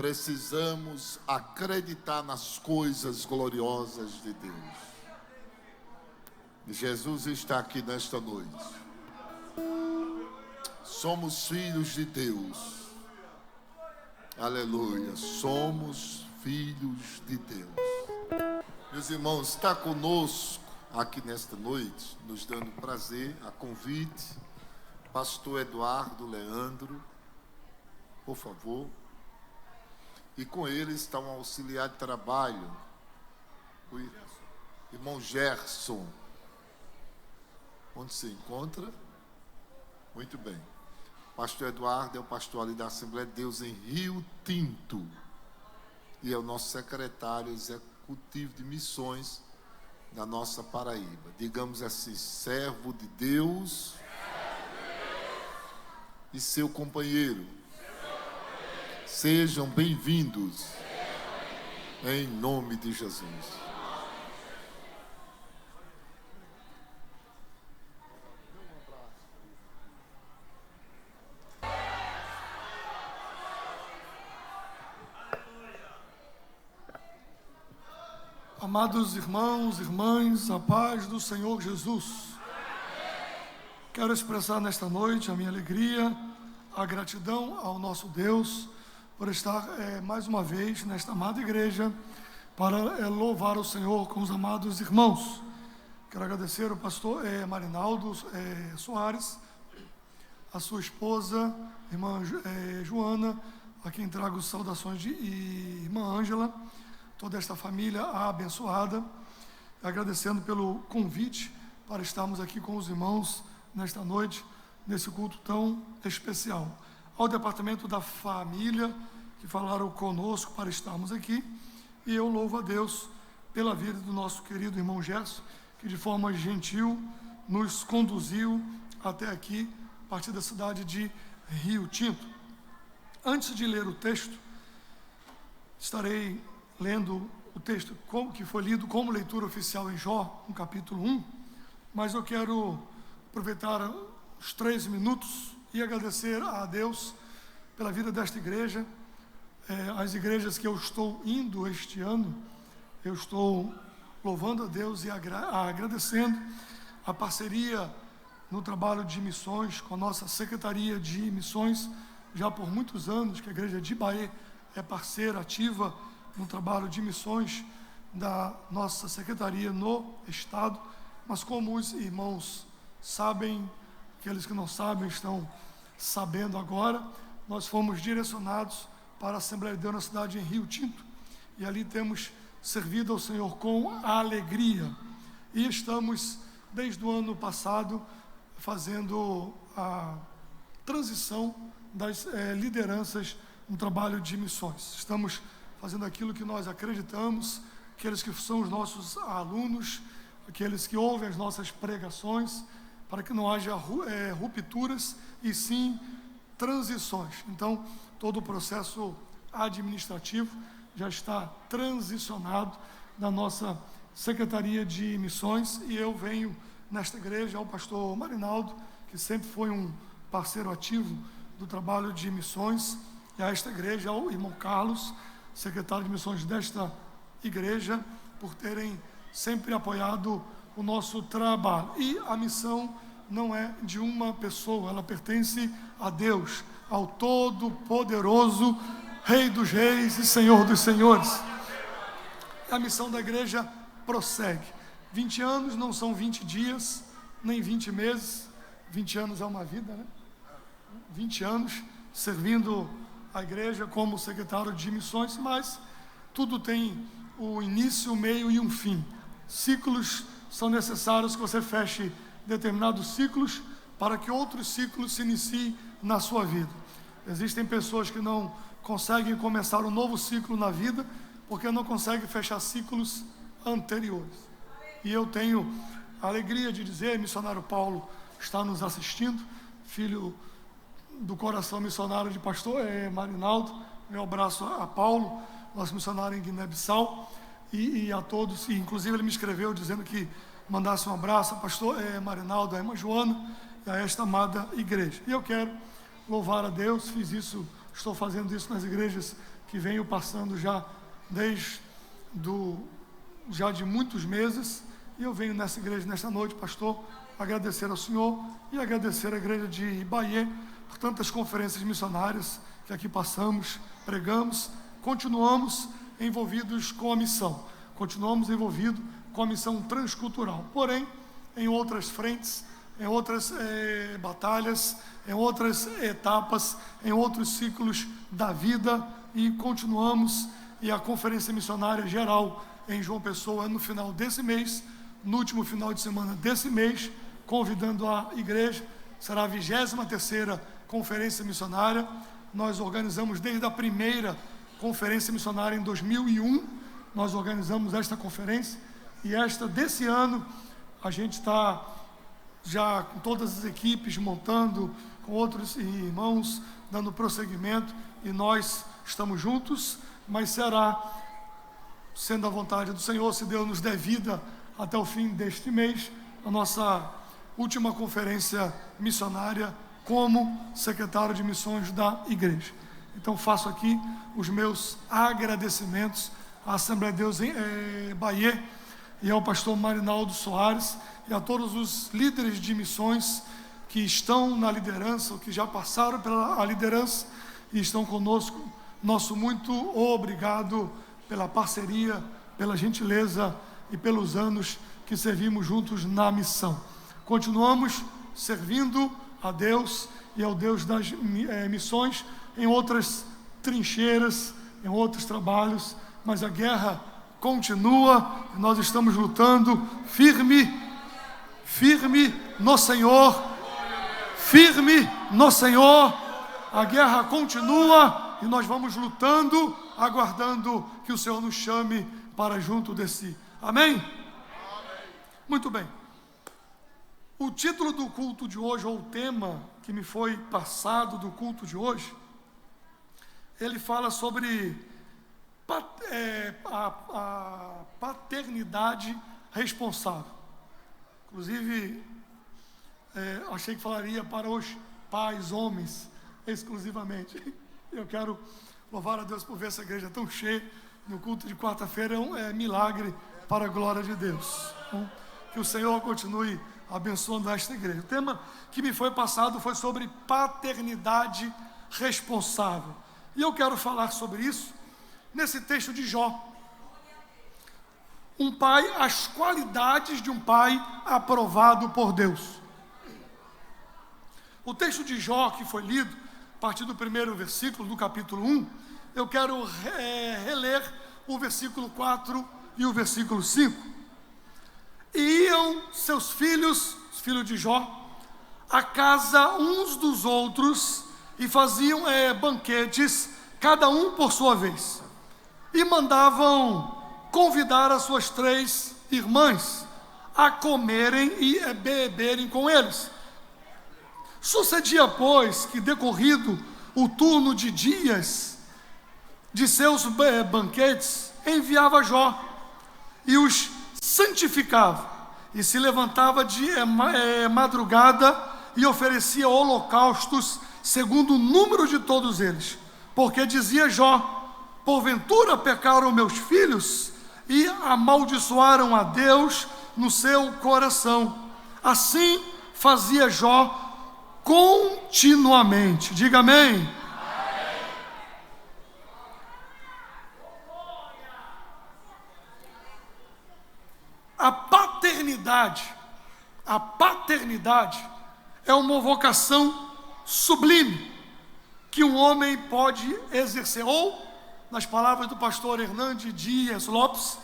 Precisamos acreditar nas coisas gloriosas de Deus. Jesus está aqui nesta noite. Somos filhos de Deus. Aleluia. Somos filhos de Deus. Meus irmãos, está conosco aqui nesta noite, nos dando prazer, a convite, pastor Eduardo Leandro, por favor. E com ele está um auxiliar de trabalho, o irmão Gerson. Onde se encontra? Muito bem. Pastor Eduardo é o pastor ali da Assembleia de Deus em Rio Tinto. E é o nosso secretário executivo de missões da nossa Paraíba. Digamos assim, servo de Deus e seu companheiro. Sejam bem-vindos, em nome de Jesus. Amados irmãos, irmãs, a paz do Senhor Jesus. Quero expressar nesta noite a minha alegria, a gratidão ao nosso Deus por estar mais uma vez nesta amada igreja para louvar o Senhor com os amados irmãos. Quero agradecer ao pastor Marinaldo Soares, a sua esposa, irmã Joana, a quem trago saudações de irmã Ângela, toda esta família abençoada, agradecendo pelo convite para estarmos aqui com os irmãos nesta noite, nesse culto tão especial. Ao departamento da família, que falaram conosco para estarmos aqui, e eu louvo a Deus pela vida do nosso querido irmão Gerson, que de forma gentil nos conduziu até aqui, a partir da cidade de Rio Tinto. Antes de ler o texto, estarei lendo o texto que foi lido como leitura oficial em Jó, no capítulo 1, mas eu quero aproveitar os 3 minutos e agradecer a Deus pela vida desta igreja, as igrejas que eu estou indo este ano, eu estou louvando a Deus e agradecendo a parceria no trabalho de missões com a nossa Secretaria de Missões, já por muitos anos que a igreja de Bahia é parceira ativa no trabalho de missões da nossa secretaria no estado, mas como os irmãos sabem, aqueles que não sabem estão sabendo agora, nós fomos direcionados para a Assembleia de Deus na cidade em Rio Tinto, e ali temos servido ao Senhor com alegria, e estamos desde o ano passado fazendo a transição das lideranças no trabalho de missões. Estamos fazendo aquilo que nós acreditamos, aqueles que são os nossos alunos, aqueles que ouvem as nossas pregações, para que não haja rupturas e sim transições. Então, todo o processo administrativo já está transicionado da nossa Secretaria de Missões, e eu venho nesta igreja ao pastor Marinaldo, que sempre foi um parceiro ativo do trabalho de missões, e a esta igreja ao irmão Carlos, secretário de missões desta igreja, por terem sempre apoiado o nosso trabalho. E a missão não é de uma pessoa, ela pertence a Deus, ao Todo-Poderoso, Rei dos Reis e Senhor dos Senhores. A missão da igreja prossegue. 20 anos não são 20 dias, nem 20 meses, 20 anos é uma vida, né? 20 anos servindo a igreja como secretário de missões, mas tudo tem o início, o meio e um fim. Ciclos são necessários, que você feche determinados ciclos para que outros ciclos se iniciem na sua vida. Existem pessoas que não conseguem começar um novo ciclo na vida porque não conseguem fechar ciclos anteriores. E eu tenho a alegria de dizer, missionário Paulo está nos assistindo, filho do coração missionário de pastor Marinaldo, meu abraço a Paulo, nosso missionário em Guiné-Bissau, e a todos, e inclusive ele me escreveu dizendo que mandasse um abraço a pastor Marinaldo, a irmã Joana e a esta amada igreja. E eu quero louvar a Deus, fiz isso, estou fazendo isso nas igrejas que venho passando já já de muitos meses, e eu venho nessa igreja nesta noite, pastor, agradecer ao senhor e agradecer à igreja de Ibaê por tantas conferências missionárias que aqui passamos, pregamos, continuamos envolvidos com a missão, continuamos envolvidos com a missão transcultural, porém, em outras frentes, em outras batalhas, em outras etapas, em outros ciclos da vida, e continuamos. E a conferência missionária geral em João Pessoa no final desse mês, no último final de semana desse mês, convidando a igreja, será a 23ª conferência missionária. Nós organizamos desde a primeira conferência missionária em 2001, nós organizamos esta conferência, e esta desse ano, a gente está já com todas as equipes montando, com outros irmãos, dando prosseguimento, e nós estamos juntos, mas será, sendo a vontade do Senhor, se Deus nos der vida até o fim deste mês, a nossa última conferência missionária como secretário de missões da igreja. Então faço aqui os meus agradecimentos à Assembleia de Deus em Bahia, e ao pastor Marinaldo Soares, e a todos os líderes de missões que estão na liderança, ou que já passaram pela liderança e estão conosco. Nosso muito obrigado pela parceria, pela gentileza e pelos anos que servimos juntos na missão. Continuamos servindo a Deus e ao Deus das missões em outras trincheiras, em outros trabalhos, mas a guerra continua, nós estamos lutando firme no Senhor, firme no Senhor, a guerra continua e nós vamos lutando, aguardando que o Senhor nos chame para junto de si. Amém? Muito bem. O título do culto de hoje, ou o tema que me foi passado do culto de hoje, ele fala sobre a paternidade responsável. Inclusive, achei que falaria para os pais, homens, exclusivamente. Eu quero louvar a Deus por ver essa igreja tão cheia no culto de quarta-feira. É milagre para a glória de Deus. Então, que o Senhor continue abençoando esta igreja. O tema que me foi passado foi sobre paternidade responsável. E eu quero falar sobre isso nesse texto de Jó. Um pai, as qualidades de um pai aprovado por Deus. O texto de Jó que foi lido, a partir do primeiro versículo do capítulo 1, eu quero reler o versículo 4 e o versículo 5. E iam seus filhos, os filhos de Jó, a casa uns dos outros, e faziam banquetes, cada um por sua vez, e mandavam convidar as suas 3 irmãs a comerem e beberem com eles. Sucedia, pois, que decorrido o turno de dias de seus banquetes, enviava Jó e os santificava, e se levantava de madrugada e oferecia holocaustos segundo o número de todos eles, porque dizia Jó: porventura pecaram meus filhos e amaldiçoaram a Deus no seu coração. Assim fazia Jó continuamente. Diga amém. A paternidade é uma vocação sublime que um homem pode exercer, ou, nas palavras do pastor Hernandes Dias Lopes,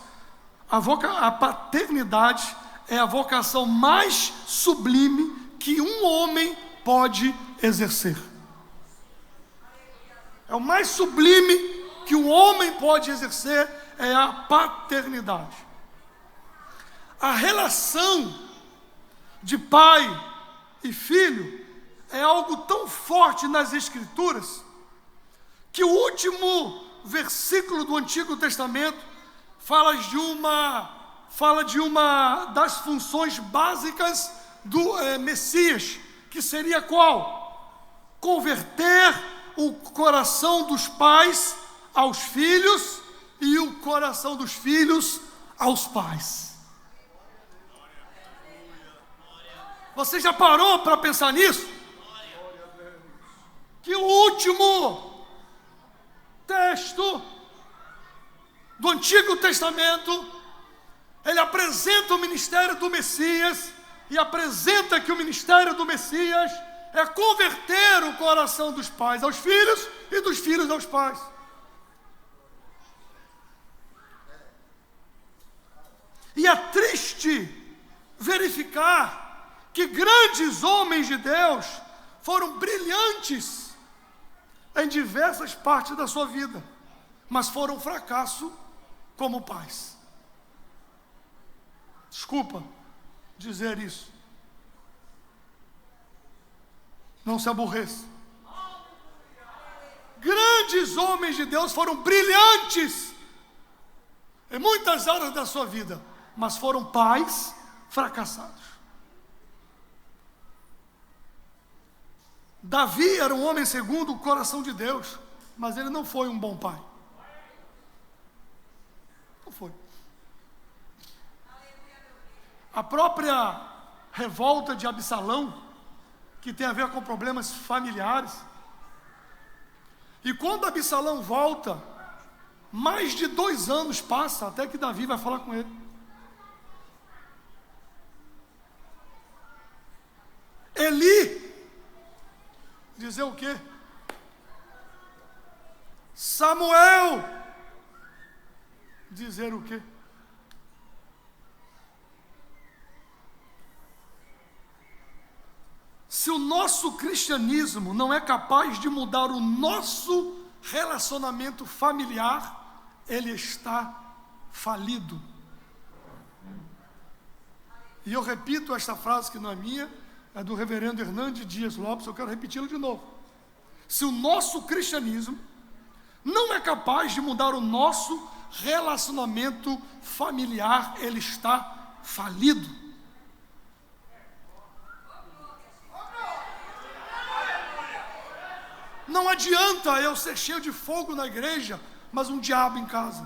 a paternidade é a vocação mais sublime que um homem pode exercer. É o mais sublime que um homem pode exercer, é a paternidade. A relação de pai e filho é algo tão forte nas Escrituras, que o último versículo do Antigo Testamento fala de uma das funções básicas do Messias, que seria qual? Converter o coração dos pais aos filhos e o coração dos filhos aos pais. Você já parou para pensar nisso? Que o último texto do Antigo Testamento, ele apresenta o ministério do Messias e apresenta que o ministério do Messias é converter o coração dos pais aos filhos e dos filhos aos pais. E é triste verificar que grandes homens de Deus foram brilhantes em diversas partes da sua vida, mas foram um fracasso como pais. Desculpa dizer isso. Não se aborreça. Grandes homens de Deus foram brilhantes em muitas áreas da sua vida, mas foram pais fracassados. Davi era um homem segundo o coração de Deus, mas ele não foi um bom pai. Não foi. A própria revolta de Absalão, que tem a ver com problemas familiares. E quando Absalão volta, mais de 2 anos passa até que Davi vai falar com ele. Eli dizer o quê? Samuel dizer o quê? Se o nosso cristianismo não é capaz de mudar o nosso relacionamento familiar, ele está falido. E eu repito esta frase que não é minha, é do reverendo Hernandes Dias Lopes, eu quero repeti-lo de novo. Se o nosso cristianismo não é capaz de mudar o nosso relacionamento familiar, ele está falido. Não adianta eu ser cheio de fogo na igreja, mas um diabo em casa.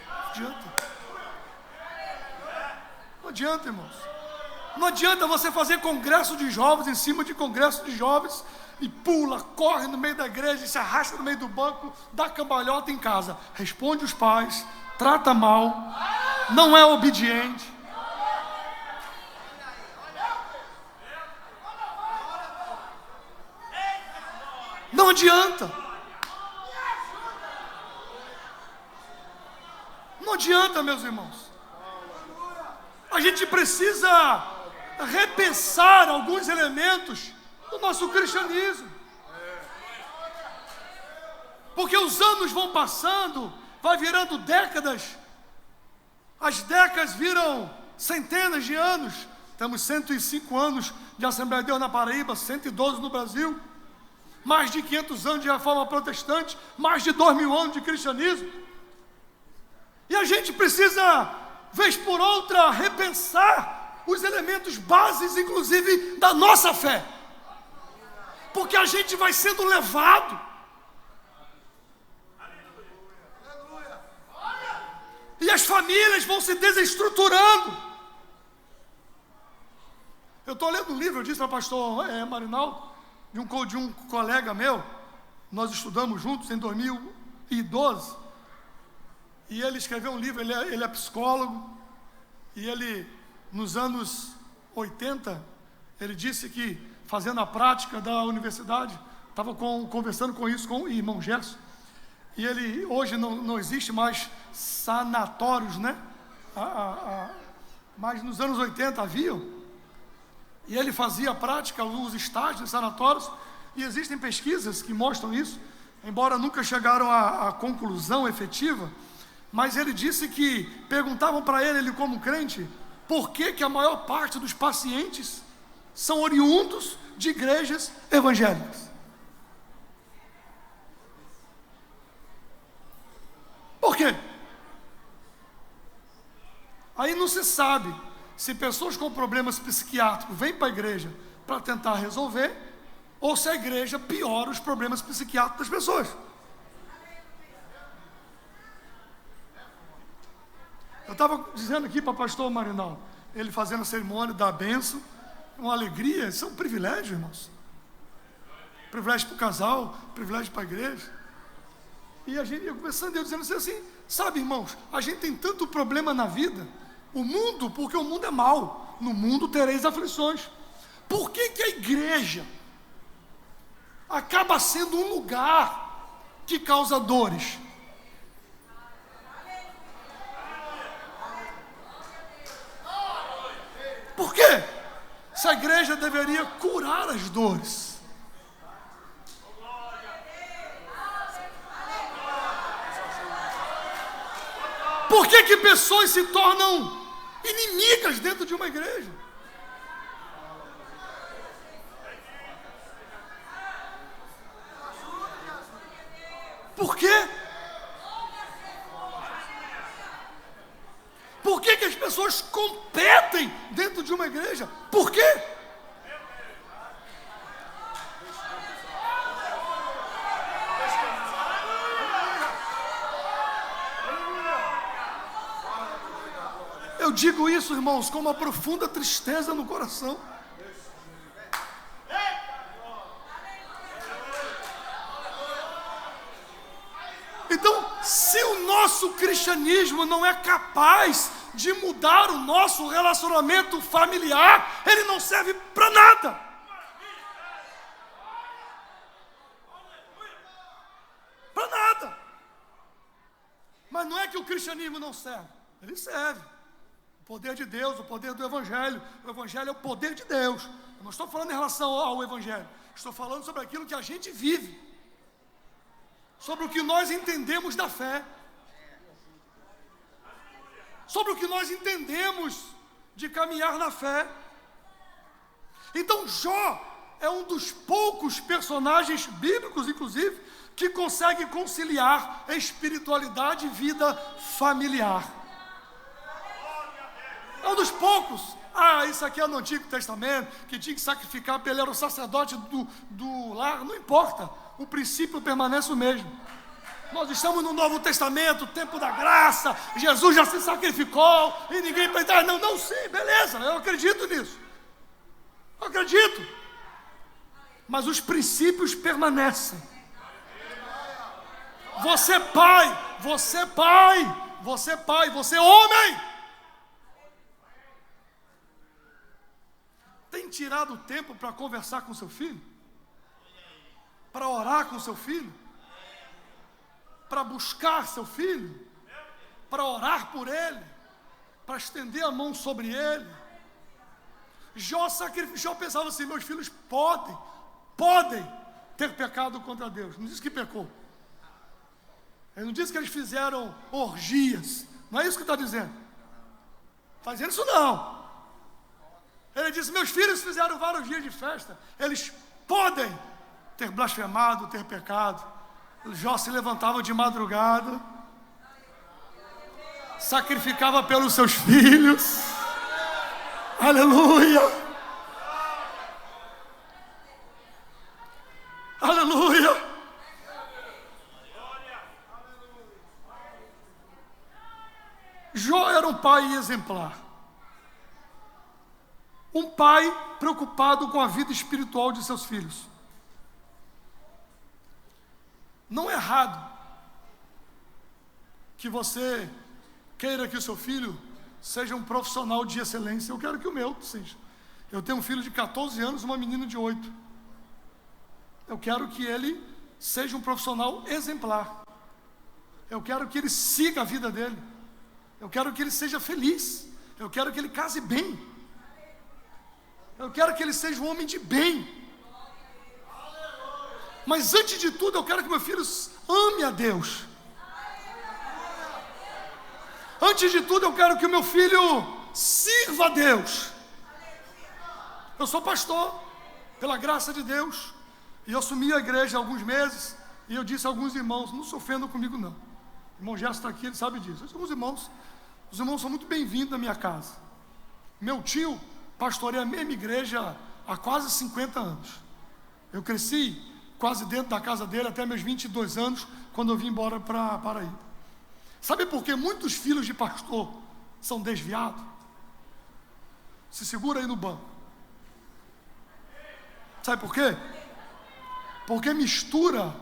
Não adianta. Não adianta, irmãos. Não adianta você fazer congresso de jovens em cima de congresso de jovens e pula, corre no meio da igreja, se arrasta no meio do banco, dá cambalhota em casa. Responde os pais, trata mal, não é obediente. Não adianta. Não adianta, meus irmãos. A gente precisa repensar alguns elementos do nosso cristianismo. Porque os anos vão passando, vai virando décadas. As décadas viram centenas de anos. Temos 105 anos de Assembleia de Deus na Paraíba, 112 no Brasil. Mais de 500 anos de reforma protestante, mais de 2000 anos de cristianismo. E a gente precisa, vez por outra, repensar os elementos bases, inclusive, da nossa fé. Porque a gente vai sendo levado. E as famílias vão se desestruturando. Eu estou lendo um livro, eu disse para o pastor Marinaldo, de um colega meu, nós estudamos juntos em 2012, e ele escreveu um livro, ele é psicólogo, e ele, nos anos 80, ele disse que, fazendo a prática da universidade, estava conversando com isso com o irmão Gerson, e ele, hoje não existe mais sanatórios, né? Mas nos anos 80 haviam. E ele fazia a prática, os estágios de sanatórios, e existem pesquisas que mostram isso, embora nunca chegaram à conclusão efetiva, mas ele disse que perguntavam para ele como crente, por que a maior parte dos pacientes são oriundos de igrejas evangélicas. Por quê? Aí não se sabe se pessoas com problemas psiquiátricos vêm para a igreja para tentar resolver, ou se a igreja piora os problemas psiquiátricos das pessoas. estava dizendo aqui para o pastor Marinal, ele fazendo a cerimônia da bênção, uma alegria, isso é um privilégio, irmãos. Privilégio para o casal, privilégio para a igreja. E a gente ia conversando, eu dizendo assim, sabe, irmãos, a gente tem tanto problema na vida, o mundo, porque o mundo é mau, no mundo tereis aflições. Por que que a igreja acaba sendo um lugar que causa dores? Por quê? Se a igreja deveria curar as dores. Por que que pessoas se tornam inimigas dentro de uma igreja? Por quê? Por que que as pessoas competem dentro de uma igreja? Por quê? Eu digo isso, irmãos, com uma profunda tristeza no coração. Então, se o nosso cristianismo não é capaz de mudar o nosso relacionamento familiar, ele não serve para nada. Para nada. Mas não é que o cristianismo não serve, ele serve. O poder de Deus, o poder do Evangelho. O Evangelho é o poder de Deus. Eu não estou falando em relação ao Evangelho, estou falando sobre aquilo que a gente vive, sobre o que nós entendemos da fé, sobre o que nós entendemos de caminhar na fé. Então Jó é um dos poucos personagens bíblicos, inclusive, que consegue conciliar espiritualidade e vida familiar. É um dos poucos. Isso aqui é no Antigo Testamento, que tinha que sacrificar, porque ele era o sacerdote do lar. Não importa, o princípio permanece o mesmo. Nós estamos no Novo Testamento, tempo da graça, Jesus já se sacrificou, e ninguém vai entrar. Não, sim, beleza, eu acredito nisso. Eu acredito. Mas os princípios permanecem. Você homem, tem tirado tempo para conversar com seu filho? Para orar com seu filho? Para buscar seu filho? Para orar por ele? Para estender a mão sobre ele? Jó pensava assim, meus filhos podem ter pecado contra Deus. Não diz que pecou. Ele não diz que eles fizeram orgias. Não é isso que está dizendo. Está dizendo isso não. Ele disse, meus filhos fizeram vários dias de festa. Eles podem ter blasfemado, ter pecado. Jó se levantava de madrugada, sacrificava pelos seus filhos. Aleluia! Aleluia! Jó era um pai exemplar. Um pai preocupado com a vida espiritual de seus filhos. Não é errado que você queira que o seu filho seja um profissional de excelência. Eu quero que o meu seja. Eu tenho um filho de 14 anos, uma menina de 8. Eu quero que ele seja um profissional exemplar. Eu quero que ele siga a vida dele. Eu quero que ele seja feliz. Eu quero que ele case bem. Eu quero que ele seja um homem de bem. Mas antes de tudo, eu quero que meu filho ame a Deus. Antes de tudo, eu quero que o meu filho sirva a Deus. Eu sou pastor, pela graça de Deus, e eu assumi a igreja há alguns meses, e eu disse a alguns irmãos, não se ofendam comigo não. O irmão Gerson está aqui, ele sabe disso. Os irmãos são muito bem-vindos na minha casa. Meu tio pastoreia a mesma igreja há quase 50 anos. Eu cresci quase dentro da casa dele até meus 22 anos, quando eu vim embora para Paraíba. Sabe por que muitos filhos de pastor são desviados. Se segura aí no banco. Sabe por quê? Porque mistura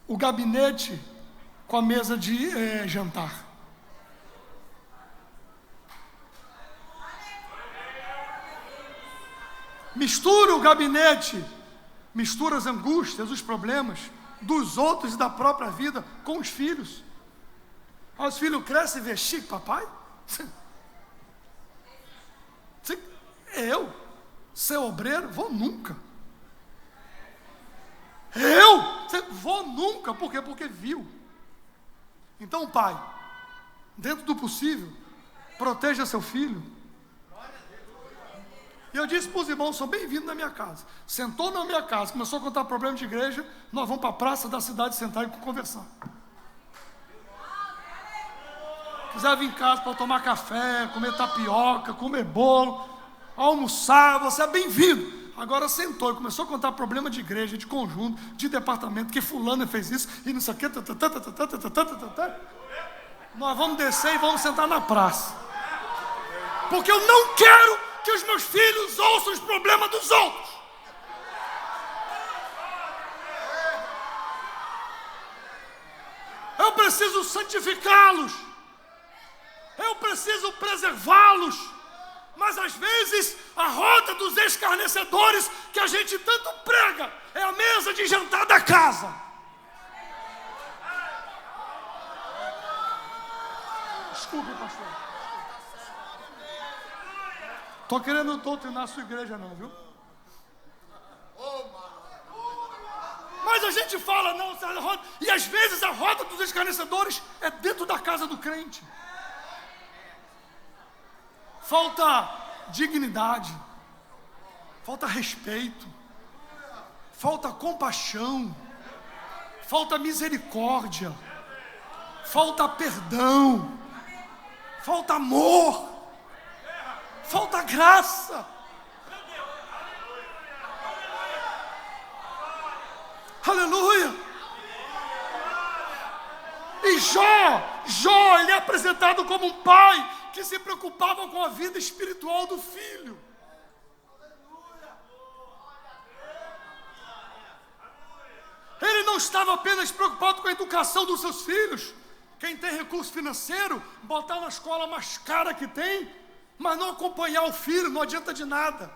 o gabinete com a mesa de jantar. Mistura o gabinete, mistura as angústias, os problemas dos outros e da própria vida com os filhos. Aí os filhos crescem e vê, chique, papai? Eu ser obreiro? Vou nunca. Vou nunca. Por quê? Porque viu. Então, pai, dentro do possível, proteja seu filho. E eu disse para os irmãos, são bem-vindos na minha casa. Sentou na minha casa, começou a contar problemas de igreja, nós vamos para a praça da cidade sentar e conversar. Quiser vir em casa para tomar café, comer tapioca, comer bolo, almoçar, você é bem-vindo. Agora sentou e começou a contar problema de igreja, de conjunto, de departamento, que fulano fez isso, e não sei o que, nós vamos descer e vamos sentar na praça. Porque eu não quero que os meus filhos ouçam os problemas dos outros. Eu preciso santificá-los. Eu preciso preservá-los. Mas às vezes a roda dos escarnecedores que a gente tanto prega é a mesa de jantar da casa. Desculpe, pastor. Estou querendo doutrinar a sua igreja não, viu? Mas a gente fala, não, e às vezes a roda dos escarnecedores é dentro da casa do crente. Falta dignidade, falta respeito, falta compaixão, falta misericórdia, falta perdão, falta amor. Falta graça. Aleluia. E Jó, ele é apresentado como um pai que se preocupava com a vida espiritual do filho. Ele não estava apenas preocupado com a educação dos seus filhos. Quem tem recurso financeiro, botar na escola mais cara que tem, mas não acompanhar o filho, não adianta de nada.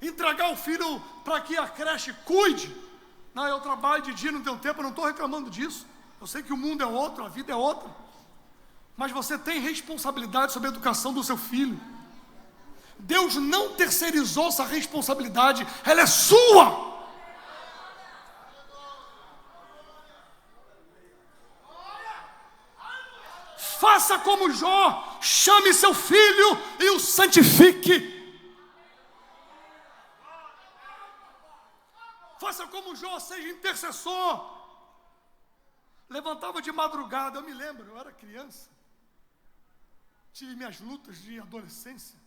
Entregar o filho para que a creche cuide. Não, eu trabalho de dia, não tenho tempo, eu não estou reclamando disso. Eu sei que o mundo é outro, a vida é outra. Mas você tem responsabilidade sobre a educação do seu filho. Deus não terceirizou essa responsabilidade, ela é sua. Faça como Jó, chame seu filho e o santifique. Faça como Jó, seja intercessor. Levantava de madrugada, eu me lembro, eu era criança. Tive minhas lutas de adolescência.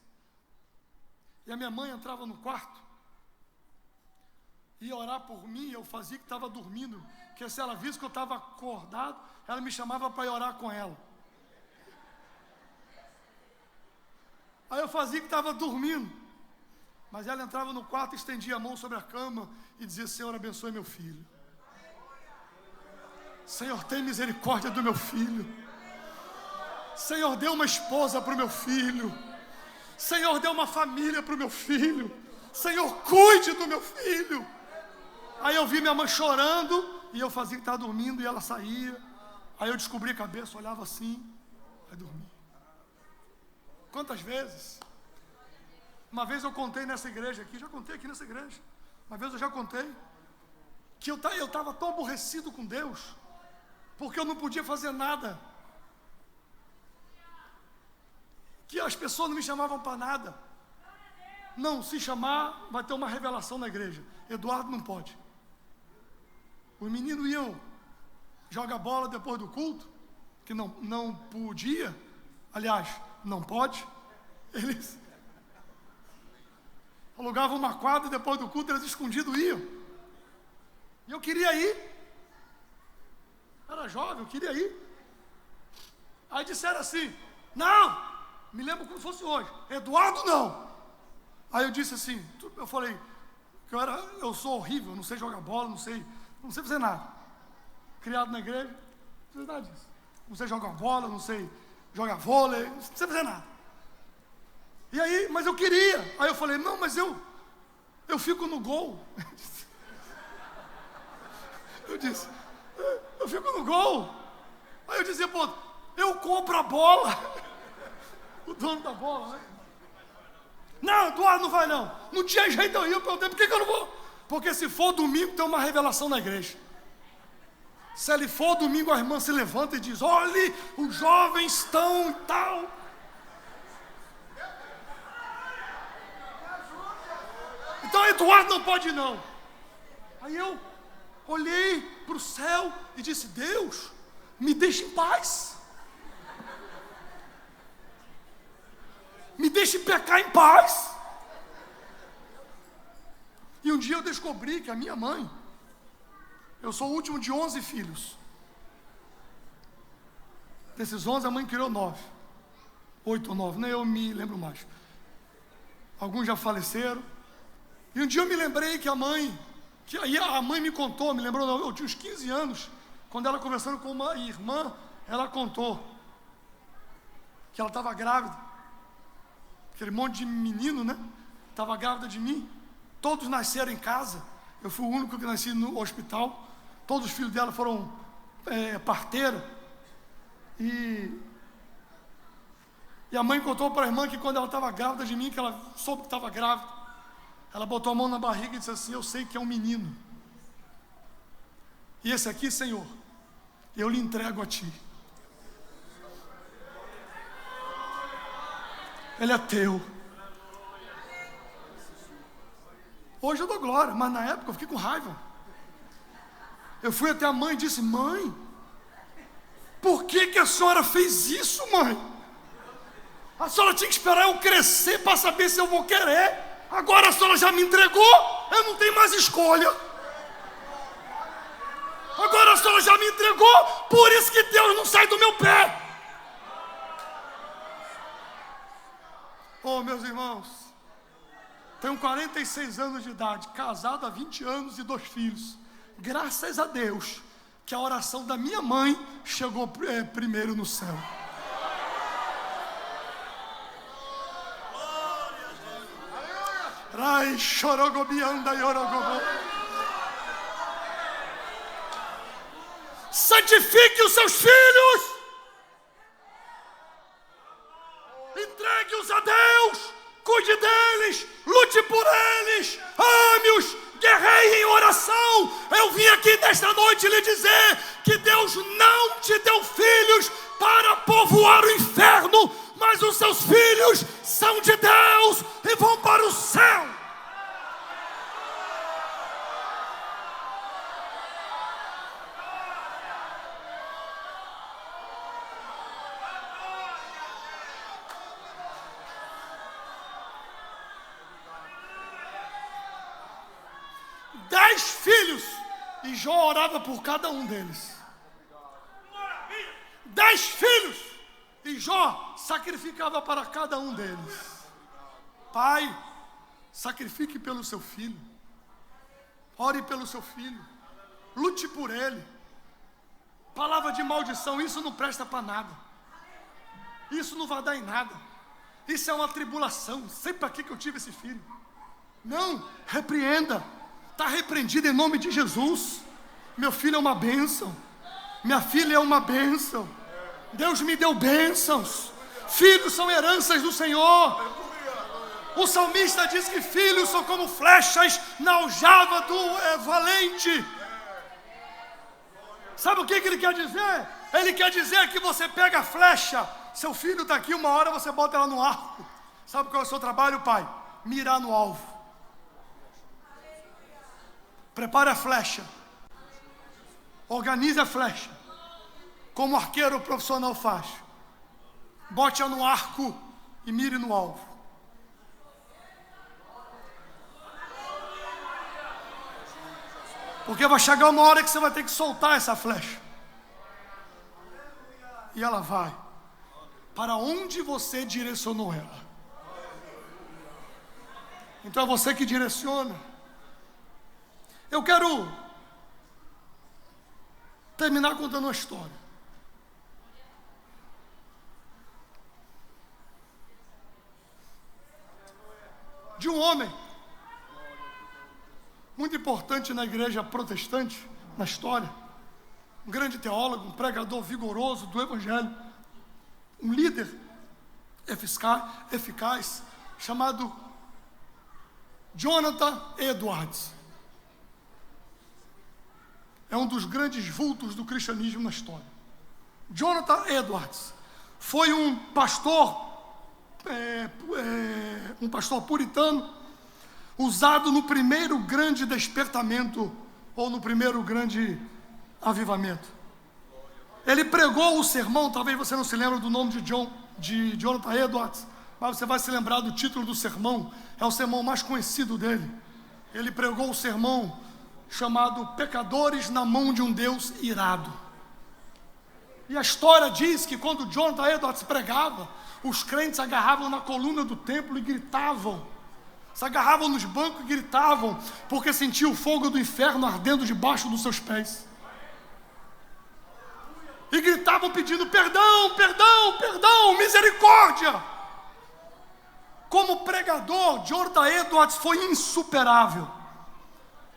E a minha mãe entrava no quarto, ia orar por mim, eu fazia que estava dormindo. Porque se ela visse que eu estava acordado, ela me chamava para ir orar com ela. Aí eu fazia que estava dormindo, mas ela entrava no quarto, estendia a mão sobre a cama e dizia, Senhor, abençoe meu filho. Senhor, tem misericórdia do meu filho. Senhor, dê uma esposa para o meu filho. Senhor, dê uma família para o meu filho. Senhor, cuide do meu filho. Aí eu vi minha mãe chorando e eu fazia que estava dormindo e ela saía. Aí eu descobri a cabeça, olhava assim, aí dormia. Quantas vezes? Uma vez eu contei nessa igreja aqui, já contei aqui nessa igreja. Uma vez eu já contei que eu estava tão aborrecido com Deus, porque eu não podia fazer nada, que as pessoas não me chamavam para nada. Não, se chamar, vai ter uma revelação na igreja. Eduardo não pode. Os meninos iam jogar bola depois do culto, que não podia, aliás, não pode. Eles alugavam uma quadra e depois do culto eles escondidos iam. E eu queria ir. Era jovem, eu queria ir. Aí disseram assim, Não, me lembro como fosse hoje. Eduardo, não. Aí eu disse assim, eu falei, que eu sou horrível, não sei jogar bola, não sei fazer nada. Criado na igreja, não sei nada disso. Não sei jogar bola, não sei jogar vôlei, não sei fazer nada. E aí, mas eu queria. Aí eu falei, não, mas eu fico no gol. Eu disse, eu fico no gol. Aí eu dizia, pô, eu compro a bola. O dono da bola, né? Não, Eduardo, não vai não. Não tinha jeito eu ir, eu perguntei, por que eu não vou? Porque se for domingo tem uma revelação na igreja. Se ele for domingo, a irmã se levanta e diz, olhe, os jovens estão e tal. Então Eduardo não pode ir não. Aí eu olhei para o céu e disse, Deus, me deixe em paz. Me deixe pecar em paz. E um dia eu descobri que a minha mãe, eu sou o último de 11 filhos. Desses 11, a mãe criou 9. 8 ou 9, nem eu me lembro mais. Alguns já faleceram. E um dia eu me lembrei que a mãe me contou, me lembrou, eu tinha uns 15 anos, quando ela conversando com uma irmã, ela contou que ela estava grávida. Aquele monte de menino, né? Estava grávida de mim. Todos nasceram em casa. Eu fui o único que nasci no hospital. Todos os filhos dela foram parteiros. E a mãe contou para a irmã que quando ela estava grávida de mim, que ela soube que estava grávida, ela botou a mão na barriga e disse assim, eu sei que é um menino. E esse aqui, Senhor, eu lhe entrego a Ti. Ele é Teu. Hoje eu dou glória, mas na época eu fiquei com raiva. Eu fui até a mãe e disse, mãe, por que a senhora fez isso, mãe? A senhora tinha que esperar eu crescer para saber se eu vou querer. Agora a senhora já me entregou, eu não tenho mais escolha. Agora a senhora já me entregou, por isso que Deus não sai do meu pé. Oh, meus irmãos, tenho 46 anos de idade, casado há 20 anos e 2 filhos. Graças a Deus que a oração da minha mãe chegou primeiro no céu. Rai chorogobianda yorogobô. Santifique os seus filhos. Entregue-os a Deus. Cuide deles. Lute por eles. Ame-os. Guerreie em oração. Eu vim aqui nesta noite lhe dizer que Deus não te deu filhos para povoar o inferno, mas os seus filhos são de Deus e vão para o céu. E Jó orava por cada um deles. 10 filhos. E Jó sacrificava para cada um deles. Pai, sacrifique pelo seu filho. Ore pelo seu filho. Lute por ele. Palavra de maldição, isso não presta para nada. Isso não vai dar em nada. Isso é uma tribulação. Sei para que eu tive esse filho. Não, repreenda. Está repreendido em nome de Jesus. Meu filho é uma bênção. Minha filha é uma bênção. Deus me deu bênçãos. Filhos são heranças do Senhor. O salmista diz que filhos são como flechas na aljava do valente. Sabe o que ele quer dizer? Ele quer dizer que você pega a flecha. Seu filho está aqui, uma hora você bota ela no arco. Sabe qual é o seu trabalho, pai? Mirar no alvo. Prepare a flecha. Organize a flecha. Como o arqueiro profissional faz. Bote-a no arco e mire no alvo. Porque vai chegar uma hora que você vai ter que soltar essa flecha. E ela vai. para onde você direcionou ela. Então é você que direciona. Eu quero terminar contando uma história. De um homem muito importante na igreja protestante, na história, um grande teólogo, um pregador vigoroso do evangelho, um líder eficaz, chamado Jonathan Edwards. É um dos grandes vultos do cristianismo na história. Jonathan Edwards foi um pastor puritano, usado no primeiro grande despertamento, ou no primeiro grande avivamento. Ele pregou o sermão, talvez você não se lembre do nome de Jonathan Edwards, mas você vai se lembrar do título do sermão, é o sermão mais conhecido dele. Ele pregou o sermão chamado Pecadores na Mão de um Deus Irado. E a história diz que quando Jonathan Edwards pregava, os crentes se agarravam na coluna do templo e gritavam, se agarravam nos bancos e gritavam, porque sentiam o fogo do inferno ardendo debaixo dos seus pés. E gritavam pedindo perdão, perdão, perdão, misericórdia. Como pregador, Jonathan Edwards foi insuperável.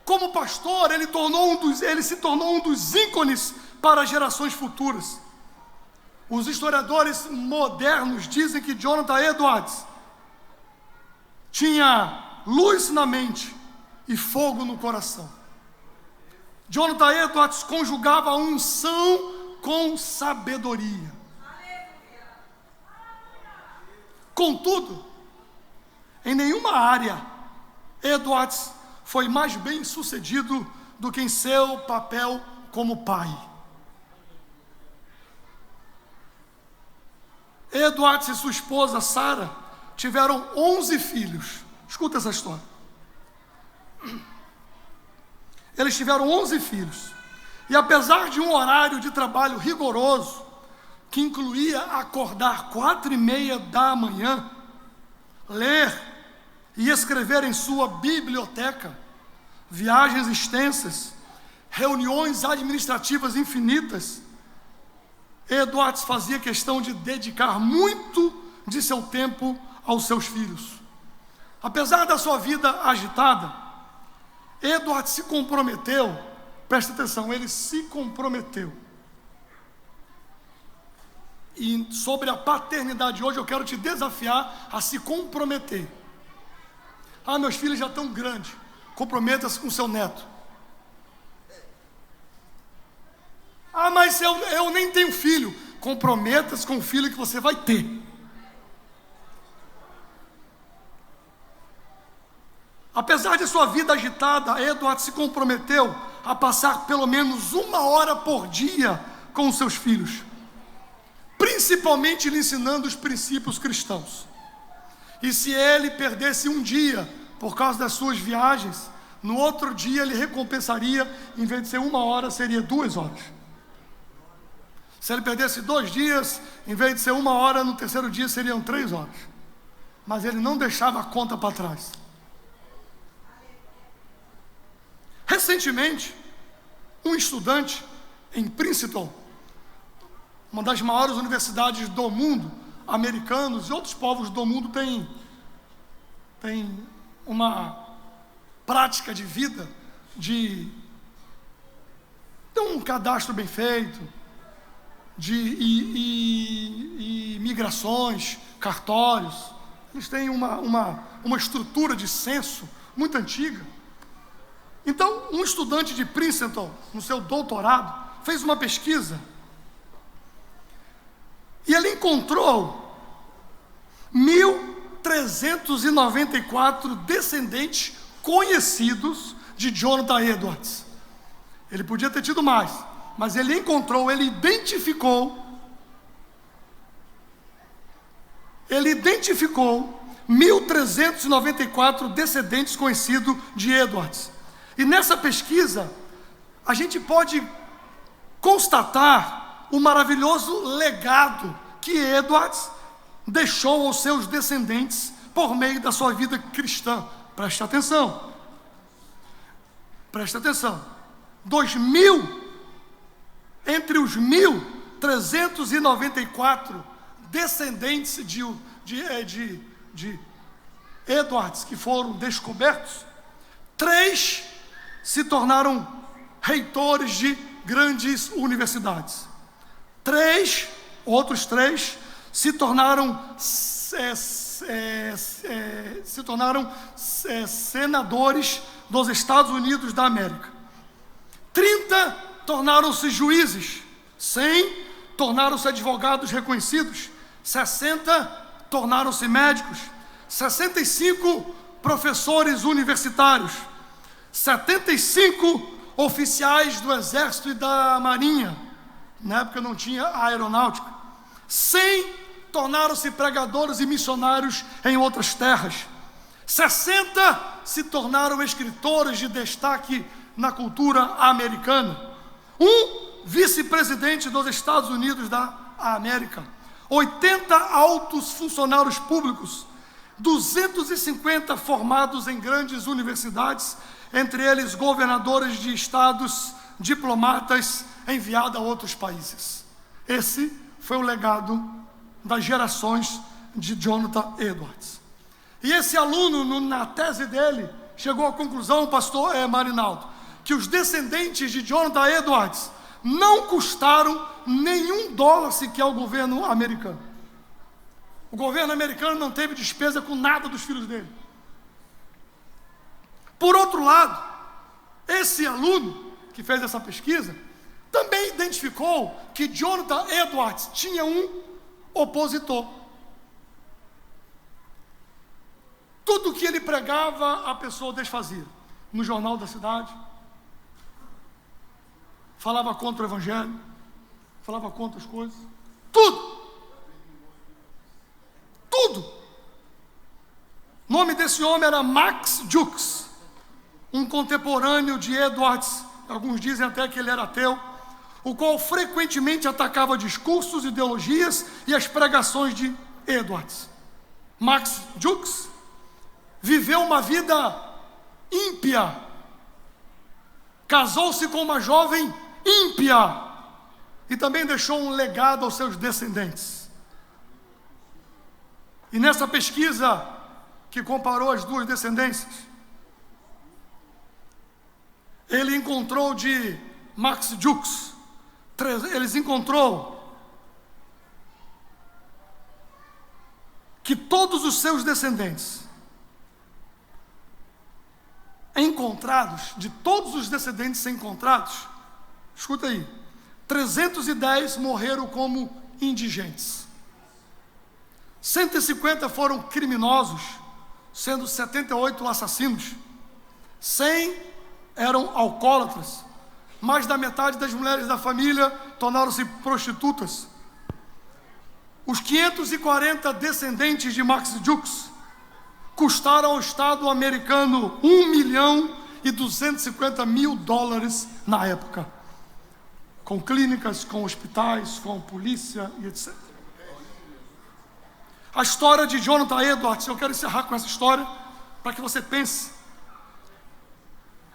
Como pastor, ele se tornou um dos ícones para gerações futuras. Os historiadores modernos dizem que Jonathan Edwards tinha luz na mente e fogo no coração. Jonathan Edwards conjugava a unção com sabedoria. Contudo, em nenhuma área Edwards foi mais bem sucedido do que em seu papel como pai. Edwards e sua esposa Sarah tiveram 11 filhos. Escuta essa história. Eles tiveram 11 filhos. E apesar de um horário de trabalho rigoroso, que incluía acordar 4:30 da manhã, ler e escrever em sua biblioteca, viagens extensas, reuniões administrativas infinitas, Edwards fazia questão de dedicar muito de seu tempo aos seus filhos. Apesar da sua vida agitada, Edwards se comprometeu, presta atenção, ele se comprometeu. E sobre a paternidade hoje eu quero te desafiar a se comprometer. Ah, meus filhos já estão grandes, comprometa-se com seu neto. Ah, mas eu nem tenho filho. Comprometa-se com o filho que você vai ter. Apesar de sua vida agitada, Edward se comprometeu a passar pelo menos 1 hora por dia com os seus filhos, principalmente lhe ensinando os princípios cristãos. E se ele perdesse um dia por causa das suas viagens, no outro dia ele recompensaria, em vez de ser 1 hora, seria 2 horas. Se ele perdesse 2 dias, em vez de ser 1 hora, no terceiro dia seriam 3 horas. Mas ele não deixava a conta para trás. Recentemente, um estudante em Princeton, uma das maiores universidades do mundo, americanos e outros povos do mundo têm uma prática de vida, de ter um cadastro bem feito, de migrações, cartórios. Eles têm uma estrutura de censo muito antiga. Então, um estudante de Princeton, no seu doutorado, fez uma pesquisa e ele encontrou 1.394 descendentes conhecidos de Jonathan Edwards. Ele podia ter tido mais, mas ele identificou 1.394 descendentes conhecidos de Edwards. E nessa pesquisa, a gente pode constatar o maravilhoso legado que Edwards deixou aos seus descendentes por meio da sua vida cristã. Preste atenção. Preste atenção. Entre os 1.394 descendentes de Edwards que foram descobertos, 3 se tornaram reitores de grandes universidades. Outros 3 se tornaram senadores dos Estados Unidos da América. 30 tornaram-se juízes. 100 tornaram-se advogados reconhecidos. 60 tornaram-se médicos. 65 professores universitários. 75 oficiais do Exército e da Marinha. Na época não tinha aeronáutica. 100 tornaram-se pregadores e missionários em outras terras. 60 se tornaram escritores de destaque na cultura americana. Um vice-presidente dos Estados Unidos da América. 80 altos funcionários públicos. 250 formados em grandes universidades, entre eles governadores de estados, diplomatas enviados a outros países. Esse foi o legado das gerações de Jonathan Edwards. E esse aluno, na tese dele, chegou à conclusão, pastor Marinaldo, que os descendentes de Jonathan Edwards não custaram nenhum dólar sequer ao governo americano. O governo americano não teve despesa com nada dos filhos dele. Por outro lado, esse aluno que fez essa pesquisa também identificou que Jonathan Edwards tinha um opositor. Tudo que ele pregava, a pessoa desfazia. No jornal da cidade, falava contra o evangelho, falava contra as coisas. Tudo. O nome desse homem era Max Jukes, um contemporâneo de Edwards. Alguns dizem até que ele era ateu, o qual frequentemente atacava discursos, ideologias e as pregações de Edwards. Max Jukes viveu uma vida ímpia, casou-se com uma jovem ímpia e também deixou um legado aos seus descendentes. E nessa pesquisa que comparou as duas descendências, ele encontrou de Max Jukes, eles encontrou que todos os seus descendentes encontrados, de todos os descendentes encontrados, escuta aí, 310 morreram como indigentes. 150 foram criminosos, sendo 78 assassinos. 100 eram alcoólatras. Mais da metade das mulheres da família tornaram-se prostitutas. Os 540 descendentes de Max Jukes custaram ao Estado americano $1.250.000 na época, com clínicas, com hospitais, com polícia e etc. A história de Jonathan Edwards, eu quero encerrar com essa história para que você pense.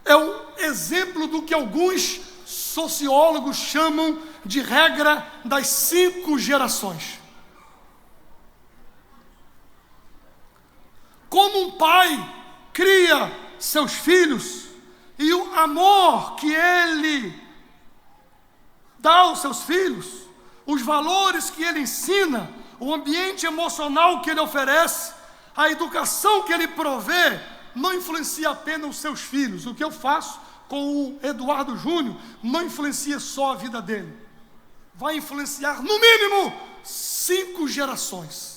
É um exemplo do que alguns sociólogos chamam de regra das 5 gerações. Como um pai cria seus filhos e o amor que ele dá aos seus filhos, os valores que ele ensina, o ambiente emocional que ele oferece, a educação que ele provê, não influencia apenas os seus filhos. O que eu faço com o Eduardo Júnior não influencia só a vida dele, vai influenciar no mínimo 5 gerações.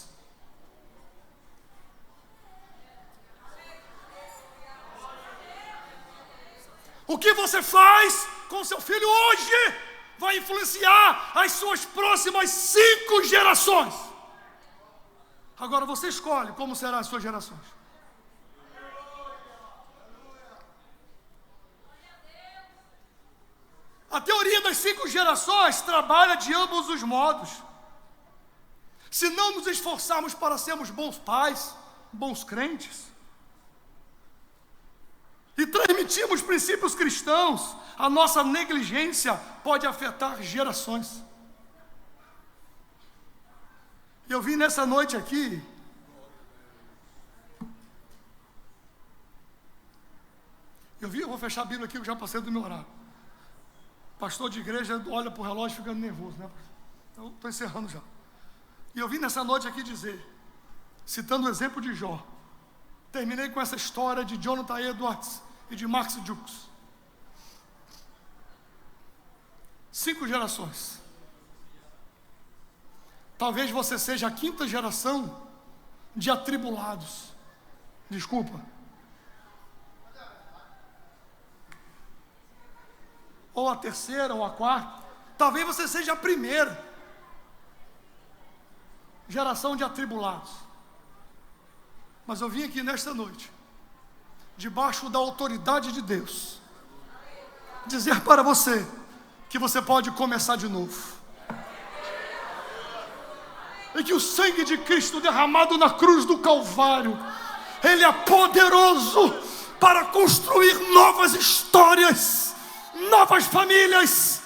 O que você faz com seu filho hoje vai influenciar as suas próximas 5 gerações. Agora você escolhe como serão as suas gerações. A teoria das 5 gerações trabalha de ambos os modos. se não nos esforçarmos para sermos bons pais, bons crentes, e transmitirmos princípios cristãos, a nossa negligência pode afetar gerações. Eu vim nessa noite aqui eu vou fechar a Bíblia aqui, que eu já passei do meu horário. Pastor de igreja olha para o relógio ficando nervoso, né? Eu estou encerrando já. E eu vim nessa noite aqui dizer, citando o exemplo de Jó, terminei com essa história de Jonathan Edwards e de Mark Jukes. 5 gerações. Talvez você seja a 5ª geração de atribulados. Desculpa. Ou a 3ª, ou a 4ª. Talvez você seja a 1ª geração de atribulados. Mas eu vim aqui nesta noite, debaixo da autoridade de Deus, dizer para você que você pode começar de novo. E que o sangue de Cristo derramado na cruz do Calvário, Ele é poderoso para construir novas histórias, novas famílias,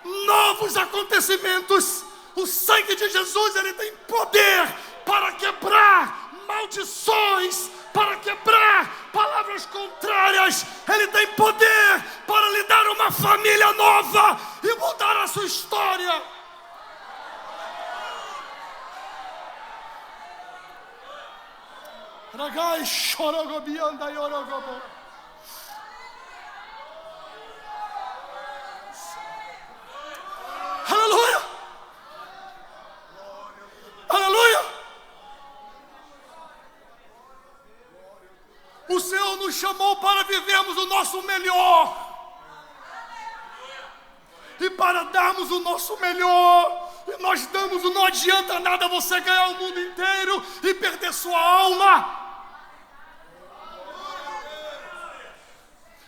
novos acontecimentos. O sangue de Jesus, Ele tem poder para quebrar maldições, para quebrar palavras contrárias. Ele tem poder para lhe dar uma família nova e mudar a sua história. Ragai chorogobianda yorogobo. Aleluia! Aleluia! O Senhor nos chamou para vivermos o nosso melhor. E para darmos o nosso melhor, e nós damos, não adianta nada você ganhar o mundo inteiro e perder sua alma.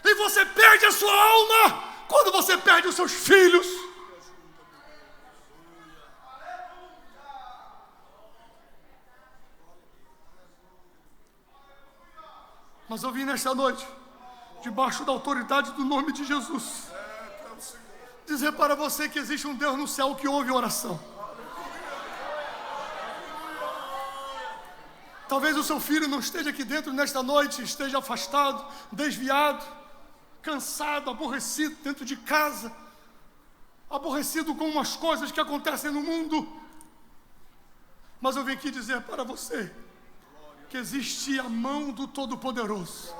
E você perde a sua alma quando você perde os seus filhos. Mas eu vim nesta noite, debaixo da autoridade do nome de Jesus, dizer para você que existe um Deus no céu que ouve oração. Talvez o seu filho não esteja aqui dentro nesta noite, esteja afastado, desviado, cansado, aborrecido dentro de casa, aborrecido com umas coisas que acontecem no mundo. Mas eu vim aqui dizer para você que existe a mão do Todo-Poderoso,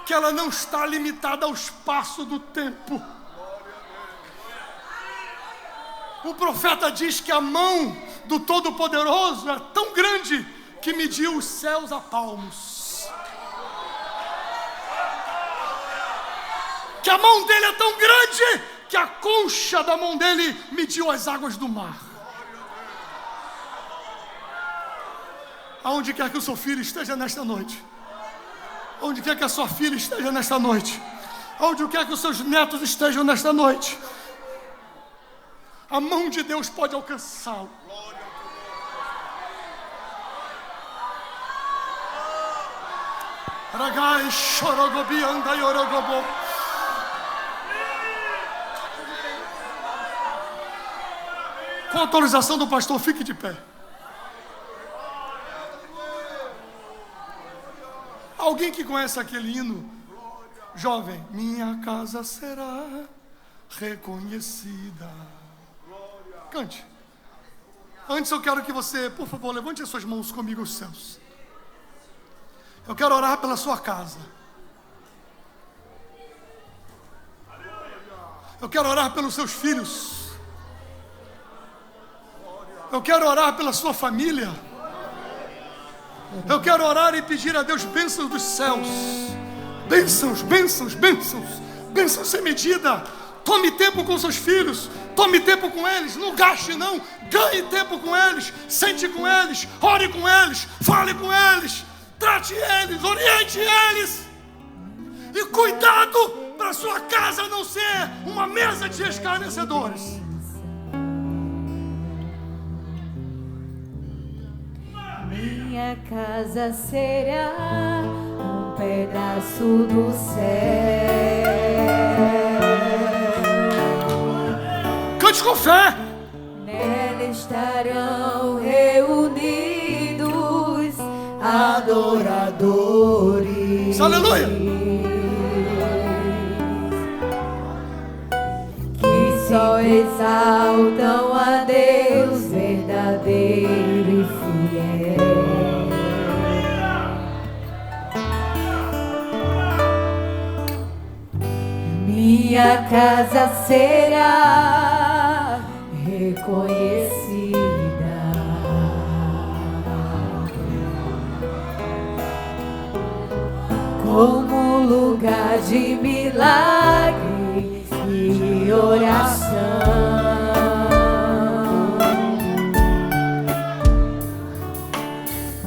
que ela não está limitada ao espaço do tempo. O profeta diz que a mão do Todo-Poderoso é tão grande que mediu os céus a palmos. Que a mão dele é tão grande que a concha da mão dele mediu as águas do mar. Aonde quer que o seu filho esteja nesta noite, onde quer que a sua filha esteja nesta noite, onde quer que os seus netos estejam nesta noite, a mão de Deus pode alcançá-lo. Ragai chorogobi anda yorogobo. Com autorização do pastor, fique de pé. Alguém que conhece aquele hino, jovem, minha casa será reconhecida. Cante. Antes eu quero que você, por favor, levante as suas mãos comigo aos céus. Eu quero orar pela sua casa. Eu quero orar pelos seus filhos. Eu quero orar pela sua família. Eu quero orar e pedir a Deus bênçãos dos céus. Bênçãos, bênçãos, bênçãos. Bênçãos sem medida. Tome tempo com seus filhos. Tome tempo com eles. Não gaste não. Ganhe tempo com eles. Sente com eles. Ore com eles. Fale com eles. Trate eles. Oriente eles. E cuidado para sua casa não ser uma mesa de escarnecedores. minha casa será um pedaço do céu. Cante com fé. Nela estarão reunidos adoradores. Aleluia. Que só exaltam a Deus verdadeiro e fiel. Minha casa será reconhecida como lugar de milagres e oração,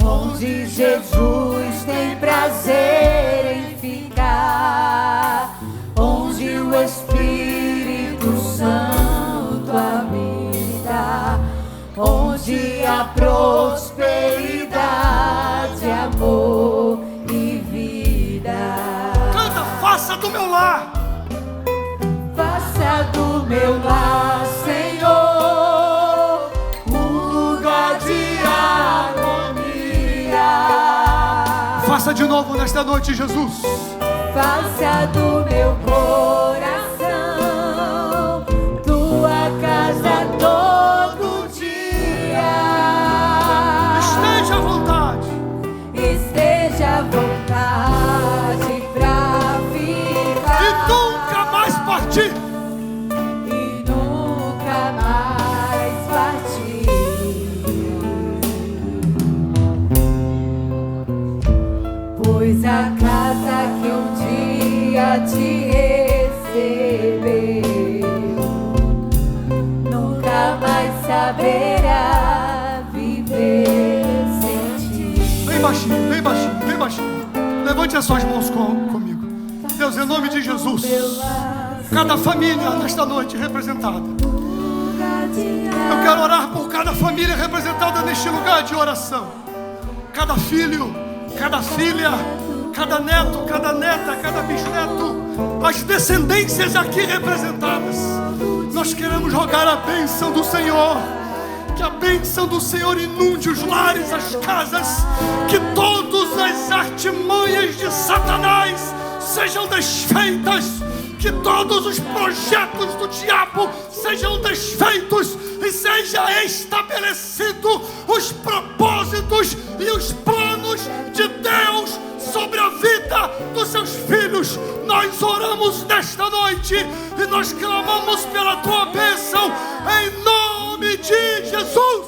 onde Jesus tem prazer em ficar, onde o Espírito Santo habita, onde há prosperidade, amor e vida. Canta, faça do meu lar. Faça do meu lar, Senhor, um lugar de harmonia. Faça de novo nesta noite, Jesus. Faça do meu coração tua casa todo dia. Esteja à vontade. Esteja à vontade pra ficar. E nunca mais partir. E nunca mais partir. Pois a casa que um dia te recebeu nunca mais saberá viver sem ti. Bem baixinho, bem baixinho, bem baixinho. Levante as suas mãos comigo. Deus, em nome de Jesus, cada família nesta noite representada, eu quero orar por cada família representada neste lugar de oração. Cada filho, cada filha, cada neto, cada neta, cada bisneto, as descendências aqui representadas. Nós queremos rogar a bênção do Senhor. Que a bênção do Senhor inunde os lares, as casas. Que todas as artimanhas de Satanás sejam desfeitas. Que todos os projetos do diabo sejam desfeitos. E seja estabelecido os propósitos e os planos de Deus sobre a vida dos seus filhos. Nós oramos nesta noite e nós clamamos pela tua bênção em nome de Jesus.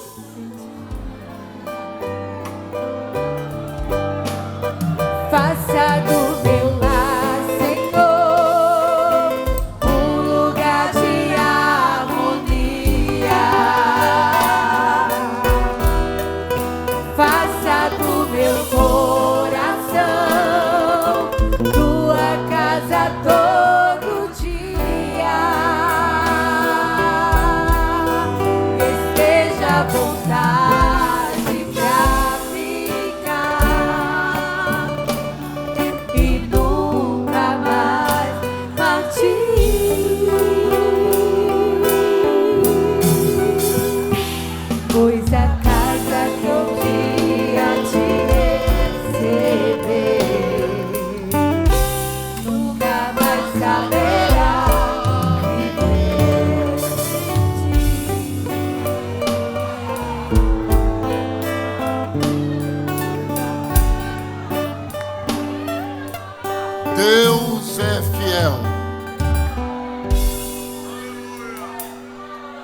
Faça do meu lar, Senhor, um lugar de harmonia. Faça do meu coração tua casa todo dia. Esteja à vontade pra ficar e nunca mais partir. Pois a casa que um dia te receber nunca mais saberá viver Deus é fiel.